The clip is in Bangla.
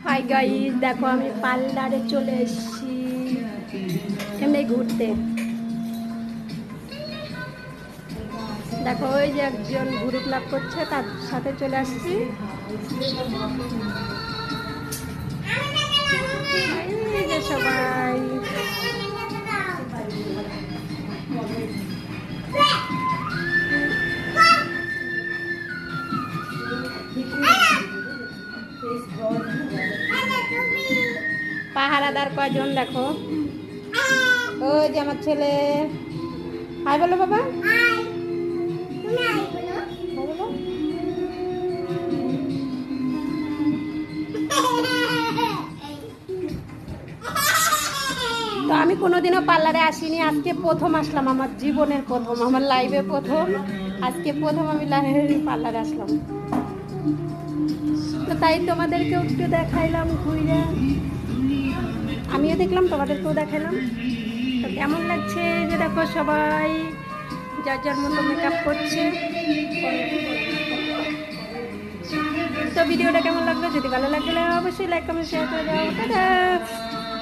হাই গাইস, দেখো আমি পার্লারে চলে এসেছি এমনি ঘুরতে। দেখো ওই যে একজন গ্রুপ লাভ করছে, তার সাথে চলে আসছি। এই যে সবাই পাহারাদার কয়জন দেখো। ওই যে আমার ছেলে। হাই বলো বাবা। তো আমি কোনোদিনও পার্লারে আসিনি, আজকে প্রথম আসলাম, আমার জীবনের প্রথম, আমার লাইফে প্রথম, আজকে প্রথম আমি পার্লারে আসলাম। তো তাই তোমাদেরকেও একটু দেখাইলাম ঘুরে, আমিও দেখলাম, তোমাদেরকেও দেখাইলাম। তো কেমন লাগছে যে দেখো সবাই যার যার মতো মেকআপ করছে। তো ভিডিওটা কেমন লাগলো, যদি ভালো লাগলে অবশ্যই লাইক কমেন্ট শেয়ার করে দাও। টাটা।